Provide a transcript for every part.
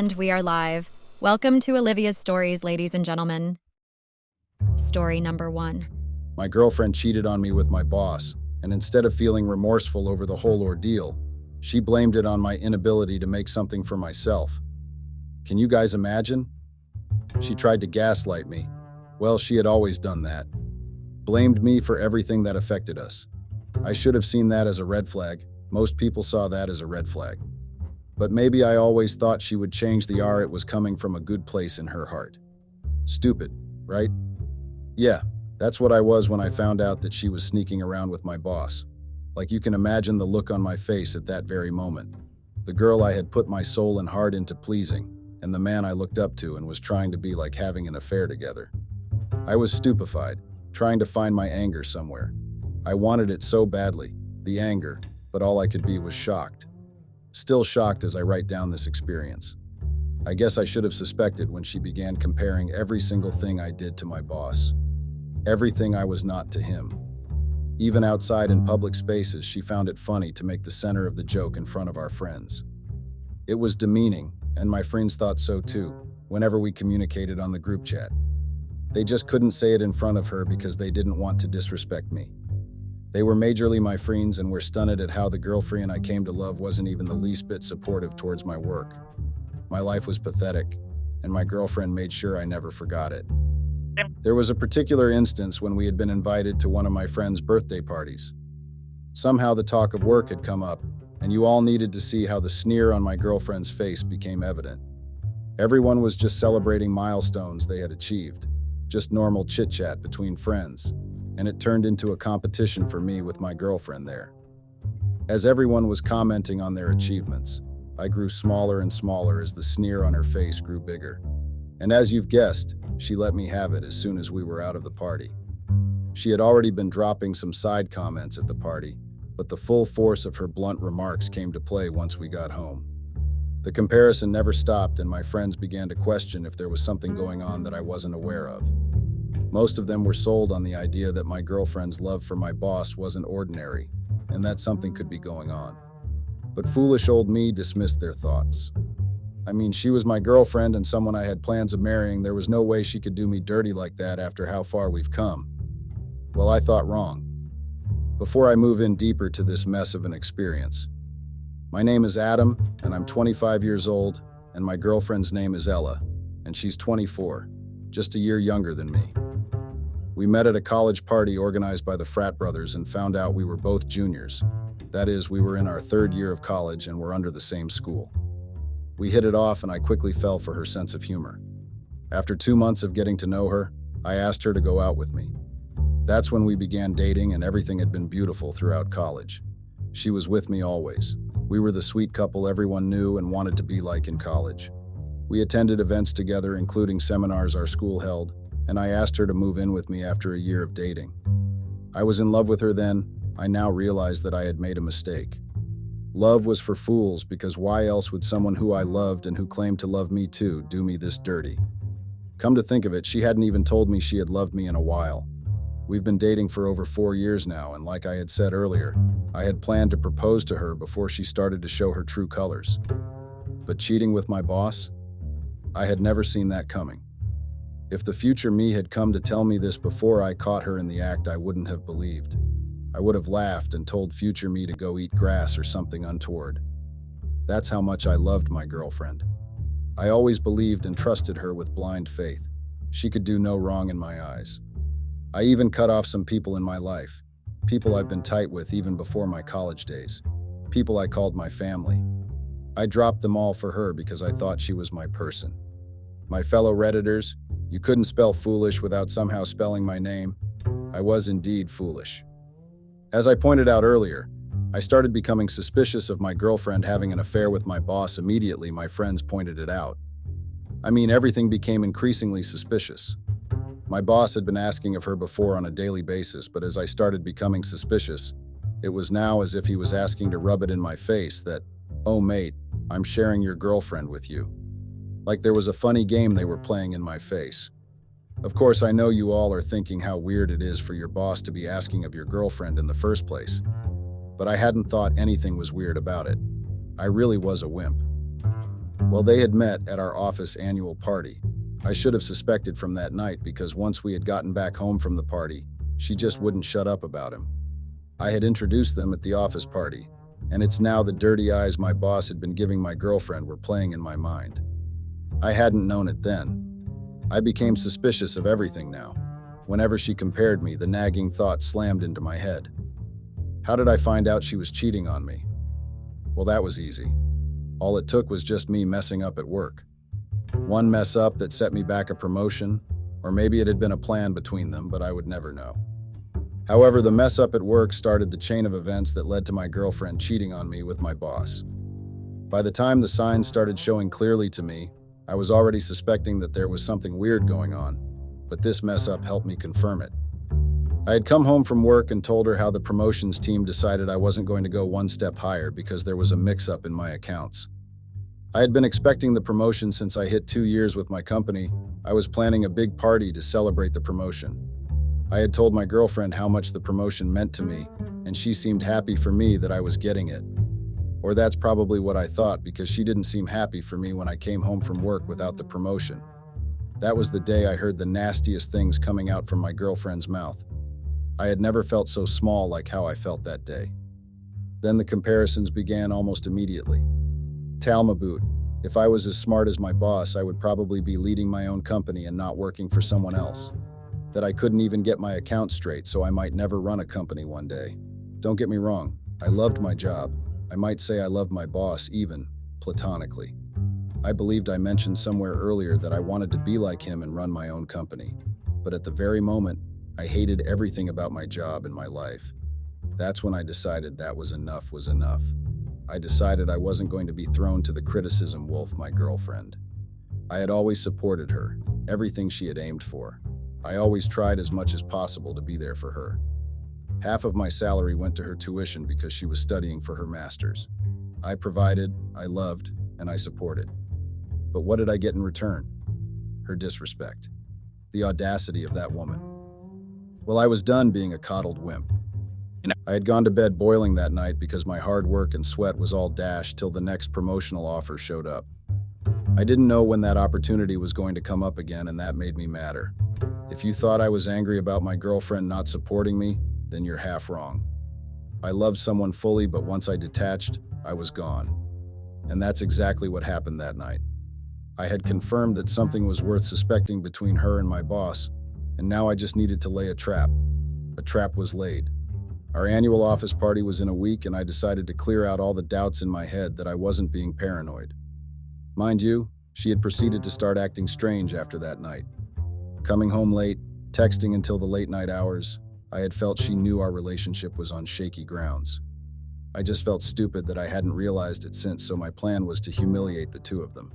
And we are live. Welcome to Olivia's Stories, ladies and gentlemen. Story number 1. My girlfriend cheated on me with my boss, and instead of feeling remorseful over the whole ordeal, she blamed it on my inability to make something for myself. Can you guys imagine? She tried to gaslight me. Well, she had always done that. Blamed me for everything that affected us. I should have seen that as a red flag. Most people saw that as a red flag. But maybe I always thought she would change the R. It was coming from a good place in her heart. Stupid, right? Yeah, that's what I was when I found out that she was sneaking around with my boss. Like, you can imagine the look on my face at that very moment. The girl I had put my soul and heart into pleasing, and the man I looked up to and was trying to be like having an affair together. I was stupefied, trying to find my anger somewhere. I wanted it so badly, the anger, but all I could be was shocked. Still shocked as I write down this experience. I guess I should have suspected when she began comparing every single thing I did to my boss. Everything I was not to him. Even outside in public spaces, she found it funny to make the center of the joke in front of our friends. It was demeaning, and my friends thought so too, whenever we communicated on the group chat. They just couldn't say it in front of her because they didn't want to disrespect me. They were majorly my friends and were stunned at how the girlfriend I came to love wasn't even the least bit supportive towards my work. My life was pathetic, and my girlfriend made sure I never forgot it. There was a particular instance when we had been invited to one of my friend's birthday parties. Somehow the talk of work had come up, and you all needed to see how the sneer on my girlfriend's face became evident. Everyone was just celebrating milestones they had achieved, just normal chit-chat between friends, and it turned into a competition for me with my girlfriend there. As everyone was commenting on their achievements, I grew smaller and smaller as the sneer on her face grew bigger. And as you've guessed, she let me have it as soon as we were out of the party. She had already been dropping some side comments at the party, but the full force of her blunt remarks came to play once we got home. The comparison never stopped, and my friends began to question if there was something going on that I wasn't aware of. Most of them were sold on the idea that my girlfriend's love for my boss wasn't ordinary, and that something could be going on. But foolish old me dismissed their thoughts. I mean, she was my girlfriend and someone I had plans of marrying. There was no way she could do me dirty like that after how far we've come. Well, I thought wrong. Before I move in deeper to this mess of an experience, my name is Adam, and I'm 25 years old, and my girlfriend's name is Ella, and she's 24, just a year younger than me. We met at a college party organized by the frat brothers and found out we were both juniors. That is, we were in our third year of college and were under the same school. We hit it off, and I quickly fell for her sense of humor. After 2 months of getting to know her, I asked her to go out with me. That's when we began dating, and everything had been beautiful throughout college. She was with me always. We were the sweet couple everyone knew and wanted to be like in college. We attended events together, including seminars our school held, and I asked her to move in with me after a year of dating. I was in love with her then. I now realized that I had made a mistake. Love was for fools, because why else would someone who I loved and who claimed to love me too do me this dirty? Come to think of it, she hadn't even told me she had loved me in a while. We've been dating for over 4 years now, and like I had said earlier, I had planned to propose to her before she started to show her true colors. But cheating with my boss? I had never seen that coming. If the future me had come to tell me this before I caught her in the act, I wouldn't have believed. I would have laughed and told future me to go eat grass or something untoward. That's how much I loved my girlfriend. I always believed and trusted her with blind faith. She could do no wrong in my eyes. I even cut off some people in my life, people I've been tight with even before my college days, people I called my family. I dropped them all for her because I thought she was my person. My fellow Redditors, you couldn't spell foolish without somehow spelling my name. I was indeed foolish. As I pointed out earlier, I started becoming suspicious of my girlfriend having an affair with my boss immediately my friends pointed it out. I mean, everything became increasingly suspicious. My boss had been asking of her before on a daily basis, but as I started becoming suspicious, it was now as if he was asking to rub it in my face that, "Oh mate, I'm sharing your girlfriend with you." Like there was a funny game they were playing in my face. Of course, I know you all are thinking how weird it is for your boss to be asking of your girlfriend in the first place, but I hadn't thought anything was weird about it. I really was a wimp. Well, they had met at our office annual party. I should have suspected from that night because once we had gotten back home from the party, she just wouldn't shut up about him. I had introduced them at the office party, and it's now the dirty eyes my boss had been giving my girlfriend were playing in my mind. I hadn't known it then. I became suspicious of everything now. Whenever she compared me, the nagging thought slammed into my head. How did I find out she was cheating on me? Well, that was easy. All it took was just me messing up at work. One mess up that set me back a promotion, or maybe it had been a plan between them, but I would never know. However, the mess up at work started the chain of events that led to my girlfriend cheating on me with my boss. By the time the signs started showing clearly to me, I was already suspecting that there was something weird going on, but this mess up helped me confirm it. I had come home from work and told her how the promotions team decided I wasn't going to go one step higher because there was a mix-up in my accounts. I had been expecting the promotion since I hit 2 years with my company. I was planning a big party to celebrate the promotion. I had told my girlfriend how much the promotion meant to me, and she seemed happy for me that I was getting it. Or that's probably what I thought because she didn't seem happy for me when I came home from work without the promotion. That was the day I heard the nastiest things coming out from my girlfriend's mouth. I had never felt so small like how I felt that day. Then the comparisons began almost immediately. Talmaboot, if I was as smart as my boss, I would probably be leading my own company and not working for someone else. That I couldn't even get my accounts straight, so I might never run a company one day. Don't get me wrong, I loved my job. I might say I loved my boss, even platonically. I believed I mentioned somewhere earlier that I wanted to be like him and run my own company. But at the very moment, I hated everything about my job and my life. That's when I decided that was enough was enough. I decided I wasn't going to be thrown to the criticism wolf, my girlfriend. I had always supported her, everything she had aimed for. I always tried as much as possible to be there for her. Half of my salary went to her tuition because she was studying for her master's. I provided, I loved, and I supported. But what did I get in return? Her disrespect. The audacity of that woman. Well, I was done being a coddled wimp. I had gone to bed boiling that night because my hard work and sweat was all dashed till the next promotional offer showed up. I didn't know when that opportunity was going to come up again, and that made me madder. If you thought I was angry about my girlfriend not supporting me, then you're half wrong. I loved someone fully, but once I detached, I was gone. And that's exactly what happened that night. I had confirmed that something was worth suspecting between her and my boss, and now I just needed to lay a trap. A trap was laid. Our annual office party was in a week, and I decided to clear out all the doubts in my head that I wasn't being paranoid. Mind you, she had proceeded to start acting strange after that night. Coming home late, texting until the late night hours, I had felt she knew our relationship was on shaky grounds. I just felt stupid that I hadn't realized it since, so my plan was to humiliate the two of them.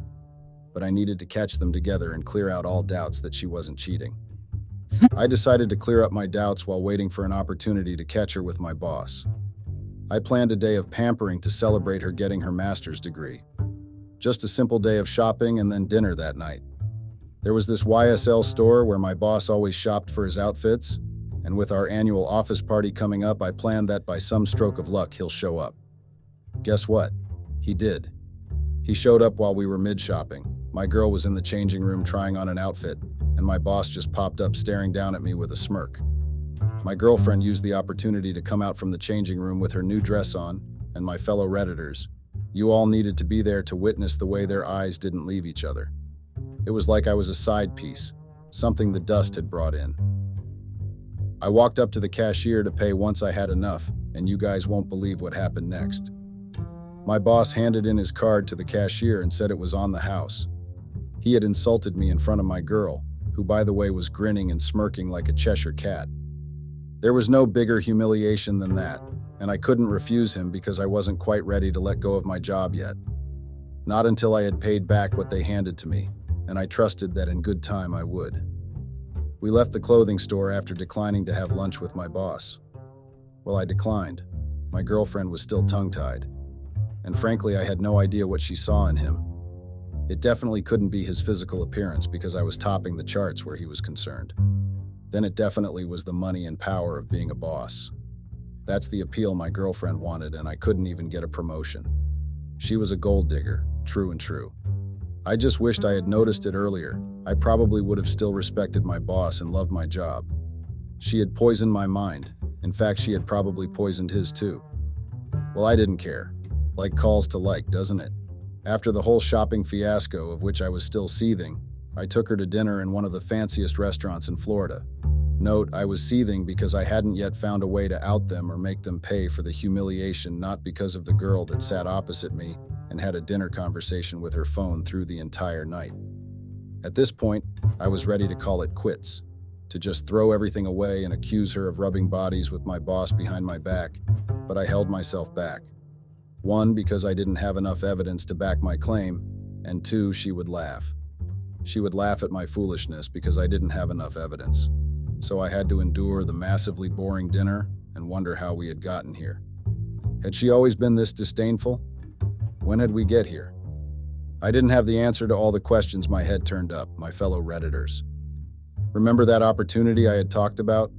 But I needed to catch them together and clear out all doubts that she wasn't cheating. I decided to clear up my doubts while waiting for an opportunity to catch her with my boss. I planned a day of pampering to celebrate her getting her master's degree. Just a simple day of shopping and then dinner that night. There was this YSL store where my boss always shopped for his outfits, and with our annual office party coming up, I planned that by some stroke of luck he'll show up. Guess what? He did. He showed up while we were mid-shopping. My girl was in the changing room trying on an outfit, and my boss just popped up staring down at me with a smirk. My girlfriend used the opportunity to come out from the changing room with her new dress on, and my fellow Redditors. You all needed to be there to witness the way their eyes didn't leave each other. It was like I was a side piece, something the dust had brought in. I walked up to the cashier to pay once I had enough, and you guys won't believe what happened next. My boss handed in his card to the cashier and said it was on the house. He had insulted me in front of my girl, who by the way was grinning and smirking like a Cheshire cat. There was no bigger humiliation than that, and I couldn't refuse him because I wasn't quite ready to let go of my job yet. Not until I had paid back what they handed to me, and I trusted that in good time I would. We left the clothing store after declining to have lunch with my boss. Well, I declined. My girlfriend was still tongue-tied. And frankly, I had no idea what she saw in him. It definitely couldn't be his physical appearance because I was topping the charts where he was concerned. Then it definitely was the money and power of being a boss. That's the appeal my girlfriend wanted, and I couldn't even get a promotion. She was a gold digger, true and true. I just wished I had noticed it earlier. I probably would have still respected my boss and loved my job. She had poisoned my mind. In fact, she had probably poisoned his too. Well, I didn't care. Like calls to like, doesn't it? After the whole shopping fiasco, of which I was still seething, I took her to dinner in one of the fanciest restaurants in Florida. Note, I was seething because I hadn't yet found a way to out them or make them pay for the humiliation, not because of the girl that sat opposite me and had a dinner conversation with her phone through the entire night. At this point, I was ready to call it quits, to just throw everything away and accuse her of rubbing bodies with my boss behind my back, but I held myself back. One, because I didn't have enough evidence to back my claim, and two, she would laugh. She would laugh at my foolishness because I didn't have enough evidence. So I had to endure the massively boring dinner and wonder how we had gotten here. Had she always been this disdainful? When had we get here? I didn't have the answer to all the questions my head turned up, my fellow Redditors. Remember that opportunity I had talked about?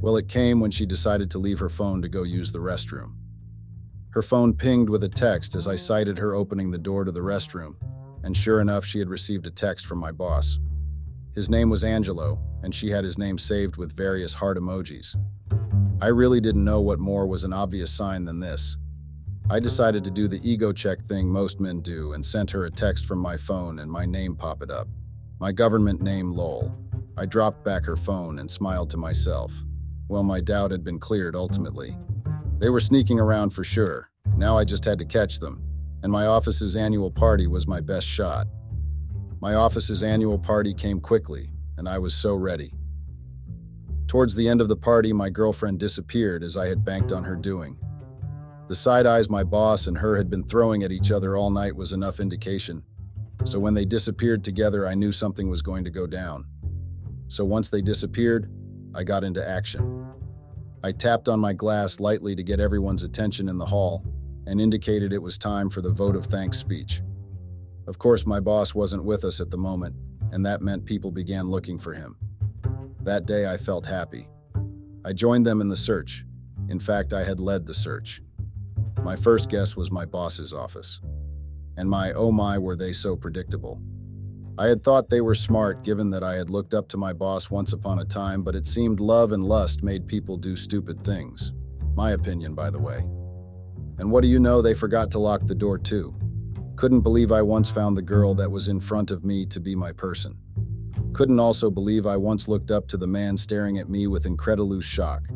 Well, it came when she decided to leave her phone to go use the restroom. Her phone pinged with a text as I sighted her opening the door to the restroom, and sure enough, she had received a text from my boss. His name was Angelo, and she had his name saved with various heart emojis. I really didn't know what more was an obvious sign than this. I decided to do the ego check thing most men do and sent her a text from my phone and my name popped up. My government name, lol. I dropped back her phone and smiled to myself. Well, my doubt had been cleared ultimately. They were sneaking around for sure. Now I just had to catch them, and my office's annual party was my best shot. My office's annual party came quickly, and I was so ready. Towards the end of the party, my girlfriend disappeared as I had banked on her doing. The side eyes my boss and her had been throwing at each other all night was enough indication. So when they disappeared together, I knew something was going to go down. So once they disappeared, I got into action. I tapped on my glass lightly to get everyone's attention in the hall and indicated it was time for the vote of thanks speech. Of course, my boss wasn't with us at the moment, and that meant people began looking for him. That day, I felt happy. I joined them in the search. In fact, I had led the search. My first guess was my boss's office. And oh my, were they so predictable. I had thought they were smart given that I had looked up to my boss once upon a time, but it seemed love and lust made people do stupid things. My opinion, by the way. And what do you know, they forgot to lock the door too. Couldn't believe I once found the girl that was in front of me to be my person. Couldn't also believe I once looked up to the man staring at me with incredulous shock.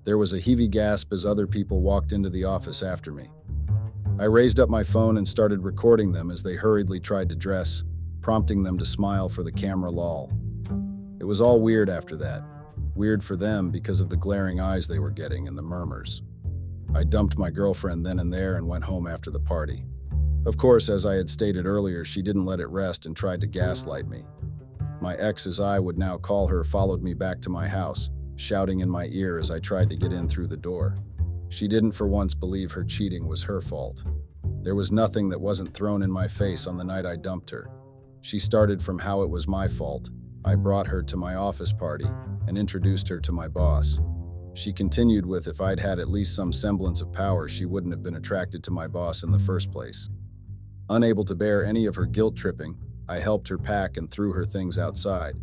There was a heavy gasp as other people walked into the office after me. I raised up my phone and started recording them as they hurriedly tried to dress, prompting them to smile for the camera lol. It was all weird after that. Weird for them because of the glaring eyes they were getting and the murmurs. I dumped my girlfriend then and there and went home after the party. Of course, as I had stated earlier, she didn't let it rest and tried to gaslight me. My ex, as I would now call her, followed me back to my house, shouting in my ear as I tried to get in through the door. She didn't for once believe her cheating was her fault. There was nothing that wasn't thrown in my face on the night I dumped her. She started from how it was my fault. I brought her to my office party and introduced her to my boss. She continued with if I'd had at least some semblance of power, she wouldn't have been attracted to my boss in the first place. Unable to bear any of her guilt tripping, I helped her pack and threw her things outside.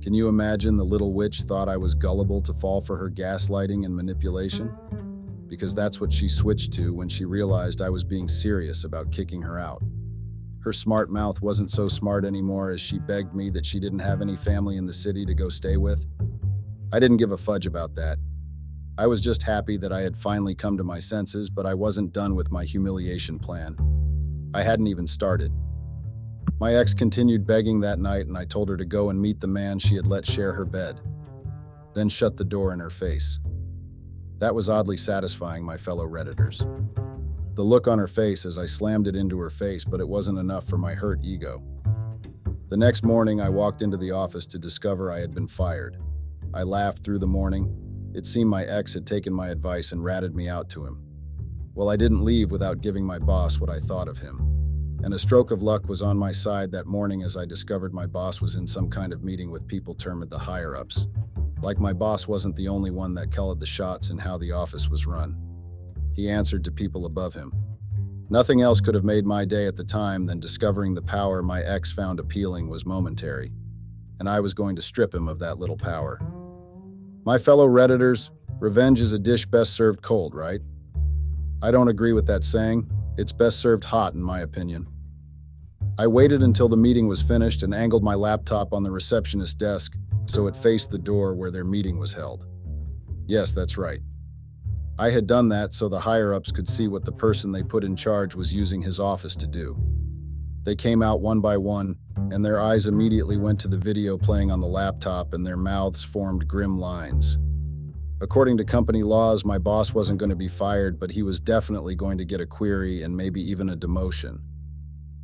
Can you imagine the little witch thought I was gullible to fall for her gaslighting and manipulation? Because that's what she switched to when she realized I was being serious about kicking her out. Her smart mouth wasn't so smart anymore as she begged me that she didn't have any family in the city to go stay with. I didn't give a fudge about that. I was just happy that I had finally come to my senses, but I wasn't done with my humiliation plan. I hadn't even started. My ex continued begging that night, and I told her to go and meet the man she had let share her bed, then shut the door in her face. That was oddly satisfying, my fellow Redditors. The look on her face as I slammed it into her face, but it wasn't enough for my hurt ego. The next morning, I walked into the office to discover I had been fired. I laughed through the morning. It seemed my ex had taken my advice and ratted me out to him. Well, I didn't leave without giving my boss what I thought of him. And a stroke of luck was on my side that morning as I discovered my boss was in some kind of meeting with people termed the higher-ups. Like my boss wasn't the only one that called the shots in how the office was run. He answered to people above him. Nothing else could have made my day at the time than discovering the power my ex found appealing was momentary, and I was going to strip him of that little power. My fellow Redditors, revenge is a dish best served cold, right? I don't agree with that saying. It's best served hot, in my opinion. I waited until the meeting was finished and angled my laptop on the receptionist's desk so it faced the door where their meeting was held. Yes, that's right. I had done that so the higher-ups could see what the person they put in charge was using his office to do. They came out one by one, and their eyes immediately went to the video playing on the laptop and their mouths formed grim lines. According to company laws, my boss wasn't going to be fired, but he was definitely going to get a query and maybe even a demotion.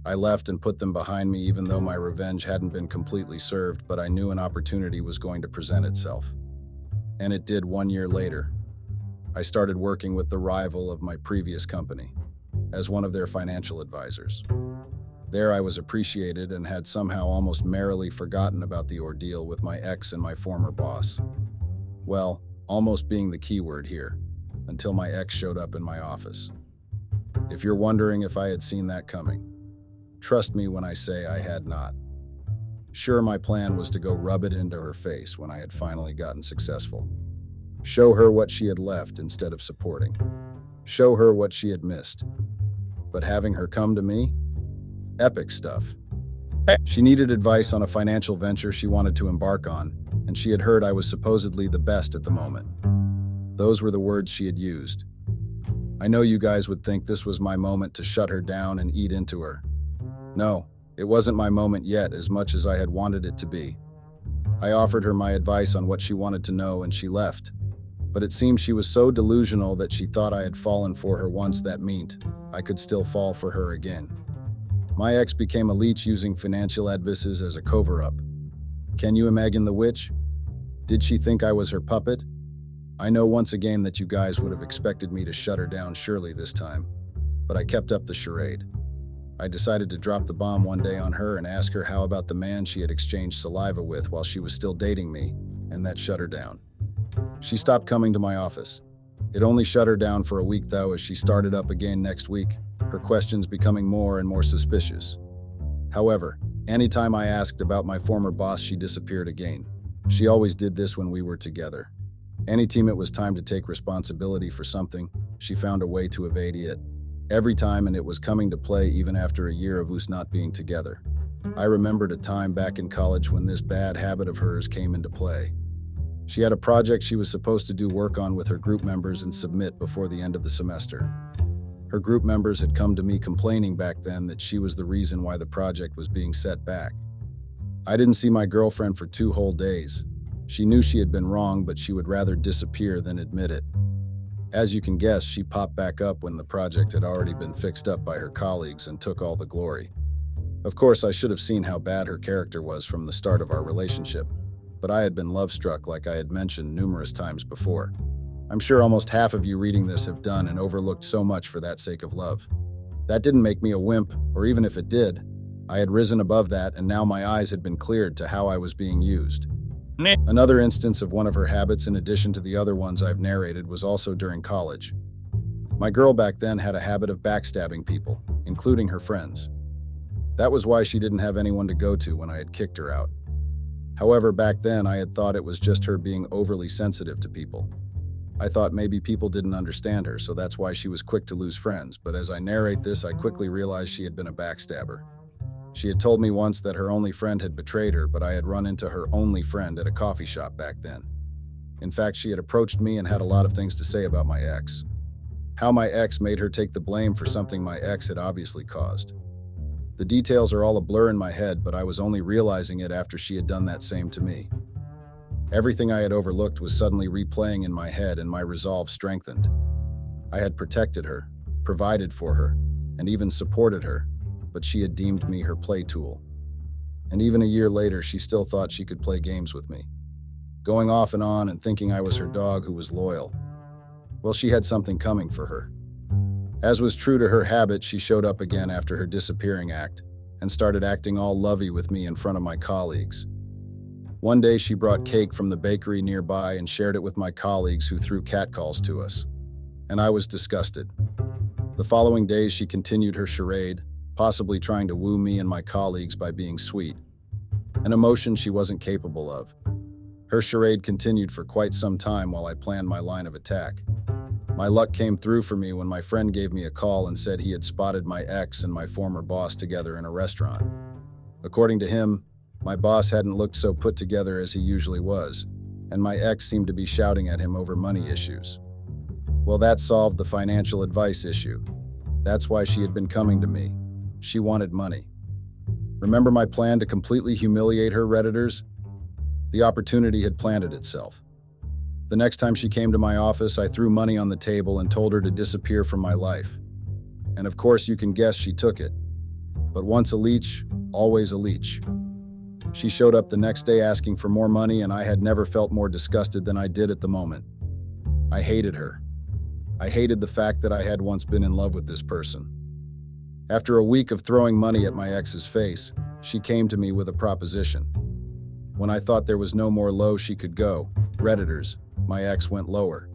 I left and put them behind me even though my revenge hadn't been completely served, but I knew an opportunity was going to present itself. And it did 1 year later. I started working with the rival of my previous company as one of their financial advisors. There I was appreciated and had somehow almost merrily forgotten about the ordeal with my ex and my former boss. Well, almost being the key word here, until my ex showed up in my office. If you're wondering if I had seen that coming, trust me when I say I had not. Sure, my plan was to go rub it into her face when I had finally gotten successful. Show her what she had left instead of supporting. Show her what she had missed. But having her come to me? Epic stuff. She needed advice on a financial venture she wanted to embark on, and she had heard I was supposedly the best at the moment. Those were the words she had used. I know you guys would think this was my moment to shut her down and eat into her. No, it wasn't my moment yet as much as I had wanted it to be. I offered her my advice on what she wanted to know and she left. But it seemed she was so delusional that she thought I had fallen for her once that meant I could still fall for her again. My ex became a leech using financial advices as a cover-up. Can you imagine the witch? Did she think I was her puppet? I know once again that you guys would have expected me to shut her down surely this time, but I kept up the charade. I decided to drop the bomb one day on her and ask her how about the man she had exchanged saliva with while she was still dating me, and that shut her down. She stopped coming to my office. It only shut her down for a week though, as she started up again next week, her questions becoming more and more suspicious. However, anytime I asked about my former boss, she disappeared again. She always did this when we were together. Anytime it was time to take responsibility for something, she found a way to evade it. Every time, and it was coming to play even after a year of us not being together. I remembered a time back in college when this bad habit of hers came into play. She had a project she was supposed to do work on with her group members and submit before the end of the semester. Her group members had come to me complaining back then that she was the reason why the project was being set back. I didn't see my girlfriend for 2 whole days. She knew she had been wrong, but she would rather disappear than admit it. As you can guess, she popped back up when the project had already been fixed up by her colleagues and took all the glory. Of course, I should have seen how bad her character was from the start of our relationship, but I had been love-struck like I had mentioned numerous times before. I'm sure almost half of you reading this have done and overlooked so much for that sake of love. That didn't make me a wimp, or even if it did, I had risen above that and now my eyes had been cleared to how I was being used. Another instance of one of her habits in addition to the other ones I've narrated was also during college. My girl back then had a habit of backstabbing people, including her friends. That was why she didn't have anyone to go to when I had kicked her out. However, back then I had thought it was just her being overly sensitive to people. I thought maybe people didn't understand her, so that's why she was quick to lose friends, but as I narrate this, I quickly realized she had been a backstabber. She had told me once that her only friend had betrayed her, but I had run into her only friend at a coffee shop back then. In fact, she had approached me and had a lot of things to say about my ex. How my ex made her take the blame for something my ex had obviously caused. The details are all a blur in my head, but I was only realizing it after she had done that same to me. Everything I had overlooked was suddenly replaying in my head and my resolve strengthened. I had protected her, provided for her, and even supported her, but she had deemed me her play tool. And even a year later, she still thought she could play games with me, going off and on and thinking I was her dog who was loyal. Well, she had something coming for her. As was true to her habit, she showed up again after her disappearing act and started acting all lovey with me in front of my colleagues. One day she brought cake from the bakery nearby and shared it with my colleagues who threw catcalls to us. And I was disgusted. The following days, she continued her charade, possibly trying to woo me and my colleagues by being sweet, an emotion she wasn't capable of. Her charade continued for quite some time while I planned my line of attack. My luck came through for me when my friend gave me a call and said he had spotted my ex and my former boss together in a restaurant. According to him, my boss hadn't looked so put together as he usually was, and my ex seemed to be shouting at him over money issues. Well, that solved the financial advice issue. That's why she had been coming to me. She wanted money. Remember my plan to completely humiliate her, Redditors? The opportunity had planted itself. The next time she came to my office, I threw money on the table and told her to disappear from my life. And of course, you can guess she took it. But once a leech, always a leech. She showed up the next day asking for more money, and I had never felt more disgusted than I did at the moment. I hated her. I hated the fact that I had once been in love with this person. After a week of throwing money at my ex's face, she came to me with a proposition. When I thought there was no more low she could go, Redditors, my ex went lower.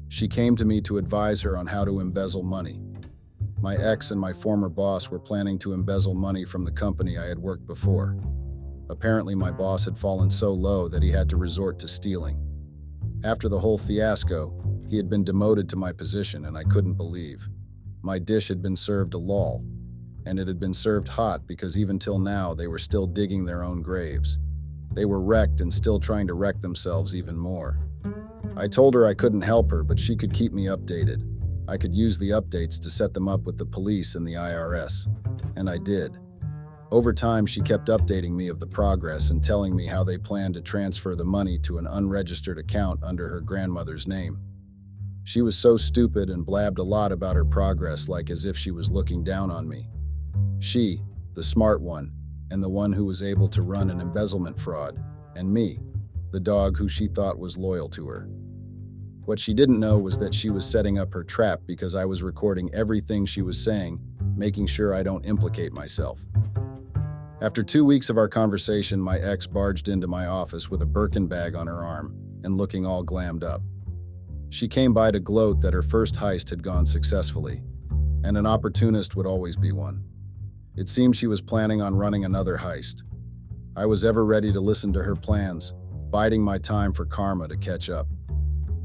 She came to me to advise her on how to embezzle money. My ex and my former boss were planning to embezzle money from the company I had worked before. Apparently, my boss had fallen so low that he had to resort to stealing. After the whole fiasco, he had been demoted to my position, and I couldn't believe. My dish had been served a lull, and it had been served hot because even till now they were still digging their own graves. They were wrecked and still trying to wreck themselves even more. I told her I couldn't help her, but she could keep me updated. I could use the updates to set them up with the police and the IRS, and I did. Over time, she kept updating me of the progress and telling me how they planned to transfer the money to an unregistered account under her grandmother's name. She was so stupid and blabbed a lot about her progress, like as if she was looking down on me. She, the smart one, and the one who was able to run an embezzlement fraud, and me, the dog who she thought was loyal to her. What she didn't know was that she was setting up her trap because I was recording everything she was saying, making sure I don't implicate myself. After 2 weeks of our conversation, my ex barged into my office with a Birkin bag on her arm and looking all glammed up. She came by to gloat that her first heist had gone successfully, and an opportunist would always be one. It seemed she was planning on running another heist. I was ever ready to listen to her plans, biding my time for karma to catch up.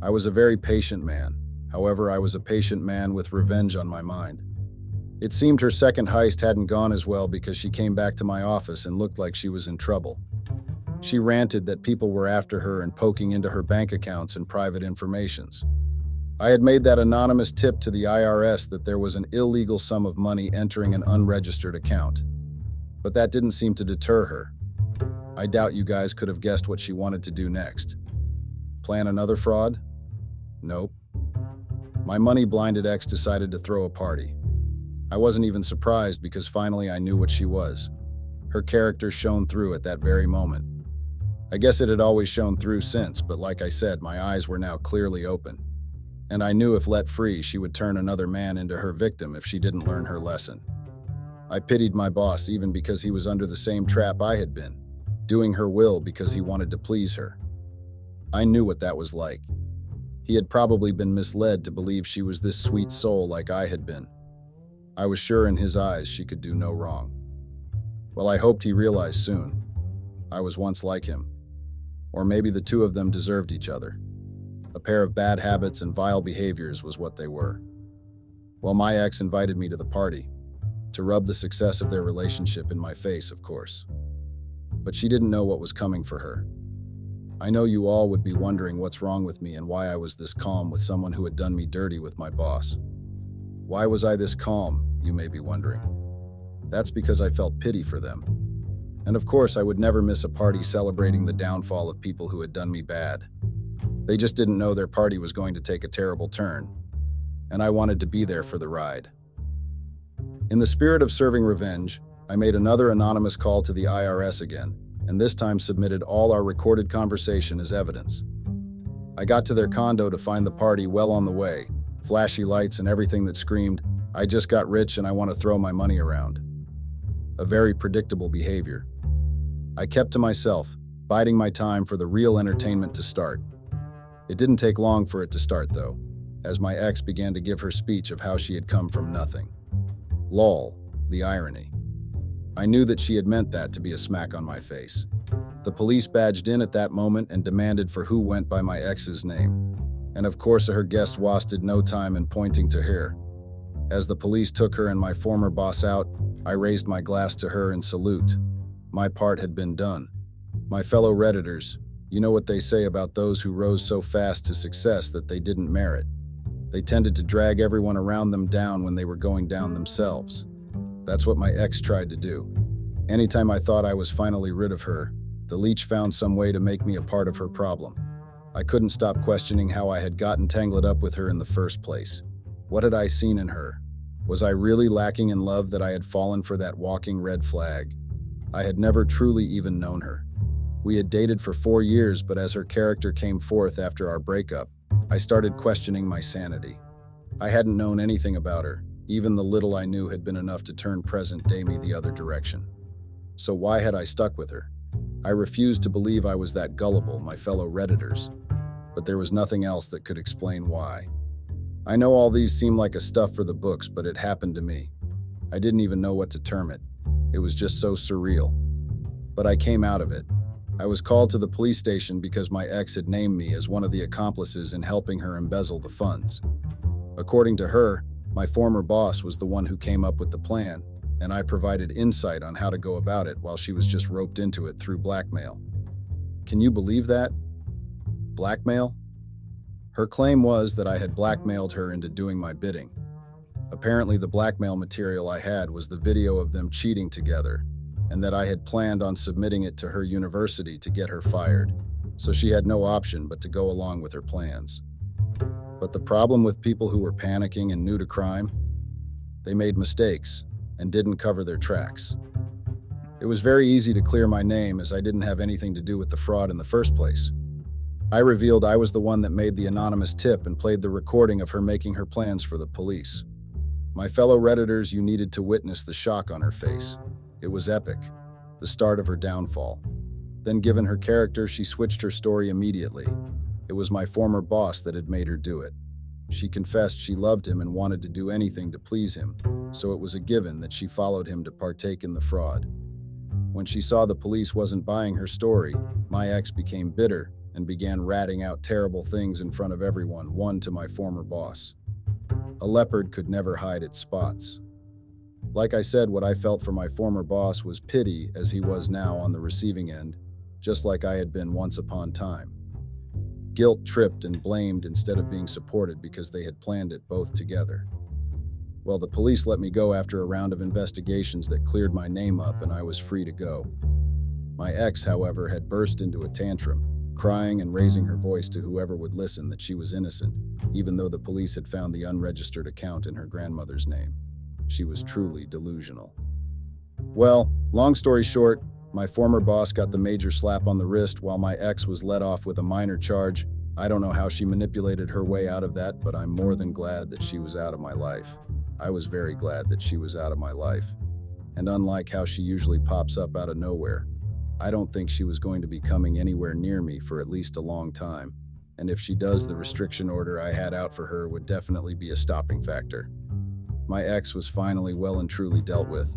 I was a very patient man. However, I was a patient man with revenge on my mind. It seemed her second heist hadn't gone as well because she came back to my office and looked like she was in trouble. She ranted that people were after her and poking into her bank accounts and private informations. I had made that anonymous tip to the IRS that there was an illegal sum of money entering an unregistered account. But that didn't seem to deter her. I doubt you guys could have guessed what she wanted to do next. Plan another fraud? Nope. My money-blinded ex decided to throw a party. I wasn't even surprised because finally I knew what she was. Her character shone through at that very moment. I guess it had always shown through since, but like I said, my eyes were now clearly open. And I knew if let free, she would turn another man into her victim if she didn't learn her lesson. I pitied my boss even because he was under the same trap I had been, doing her will because he wanted to please her. I knew what that was like. He had probably been misled to believe she was this sweet soul like I had been. I was sure in his eyes she could do no wrong. Well, I hoped he realized soon. I was once like him. Or maybe the two of them deserved each other. A pair of bad habits and vile behaviors was what they were. Well, my ex invited me to the party, to rub the success of their relationship in my face, of course. But she didn't know what was coming for her. I know you all would be wondering what's wrong with me and why I was this calm with someone who had done me dirty with my boss. Why was I this calm, you may be wondering. That's because I felt pity for them. And of course, I would never miss a party celebrating the downfall of people who had done me bad. They just didn't know their party was going to take a terrible turn, and I wanted to be there for the ride. In the spirit of serving revenge, I made another anonymous call to the IRS again, and this time submitted all our recorded conversation as evidence. I got to their condo to find the party well on the way, flashy lights and everything that screamed, "I just got rich and I want to throw my money around." A very predictable behavior. I kept to myself, biding my time for the real entertainment to start. It didn't take long for it to start, though, as my ex began to give her speech of how she had come from nothing. Lol, the irony. I knew that she had meant that to be a smack on my face. The police badged in at that moment and demanded for who went by my ex's name. And of course her guest wasted no time in pointing to her. As the police took her and my former boss out, I raised my glass to her in salute. My part had been done. My fellow Redditors, you know what they say about those who rose so fast to success that they didn't merit. They tended to drag everyone around them down when they were going down themselves. That's what my ex tried to do. Anytime I thought I was finally rid of her, the leech found some way to make me a part of her problem. I couldn't stop questioning how I had gotten tangled up with her in the first place. What had I seen in her? Was I really lacking in love that I had fallen for that walking red flag? I had never truly even known her. We had dated for 4 years, but as her character came forth after our breakup, I started questioning my sanity. I hadn't known anything about her. Even the little I knew had been enough to turn present day me the other direction. So why had I stuck with her? I refused to believe I was that gullible, my fellow Redditors. But there was nothing else that could explain why. I know all these seem like a stuff for the books, but it happened to me. I didn't even know what to term it. It was just so surreal. But I came out of it. I was called to the police station because my ex had named me as one of the accomplices in helping her embezzle the funds. According to her, my former boss was the one who came up with the plan, and I provided insight on how to go about it while she was just roped into it through blackmail. Can you believe that? Blackmail? Her claim was that I had blackmailed her into doing my bidding. Apparently, the blackmail material I had was the video of them cheating together, and that I had planned on submitting it to her university to get her fired, so she had no option but to go along with her plans. But the problem with people who were panicking and new to crime? They made mistakes and didn't cover their tracks. It was very easy to clear my name as I didn't have anything to do with the fraud in the first place. I revealed I was the one that made the anonymous tip and played the recording of her making her plans for the police. My fellow Redditors, you needed to witness the shock on her face. It was epic, the start of her downfall. Then, given her character, she switched her story immediately. It was my former boss that had made her do it. She confessed she loved him and wanted to do anything to please him, so it was a given that she followed him to partake in the fraud. When she saw the police wasn't buying her story, my ex became bitter and began ratting out terrible things in front of everyone, one to my former boss. A leopard could never hide its spots. Like I said, what I felt for my former boss was pity, as he was now on the receiving end, just like I had been once upon time. Guilt tripped and blamed instead of being supported because they had planned it both together. Well, the police let me go after a round of investigations that cleared my name up and I was free to go. My ex, however, had burst into a tantrum, crying and raising her voice to whoever would listen that she was innocent, even though the police had found the unregistered account in her grandmother's name. She was truly delusional. Well, long story short, my former boss got the major slap on the wrist while my ex was let off with a minor charge. I don't know how she manipulated her way out of that, but I'm more than glad that she was out of my life. I was very glad that she was out of my life. And unlike how she usually pops up out of nowhere, I don't think she was going to be coming anywhere near me for at least a long time. And if she does, the restriction order I had out for her would definitely be a stopping factor. My ex was finally well and truly dealt with.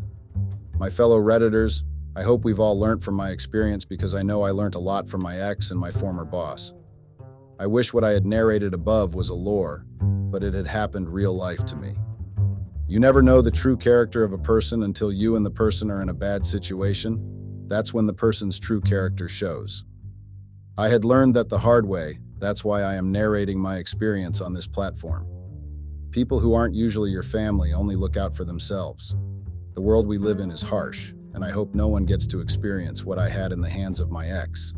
My fellow Redditors, I hope we've all learned from my experience because I know I learned a lot from my ex and my former boss. I wish what I had narrated above was a lore, but it had happened real life to me. You never know the true character of a person until you and the person are in a bad situation. That's when the person's true character shows. I had learned that the hard way. That's why I am narrating my experience on this platform. People who aren't usually your family only look out for themselves. The world we live in is harsh, and I hope no one gets to experience what I had in the hands of my ex.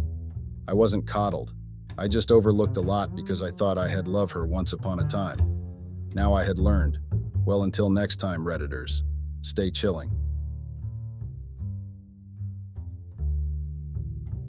I wasn't coddled. I just overlooked a lot because I thought I had loved her once upon a time. Now I had learned. Well, until next time, Redditors, stay chilling.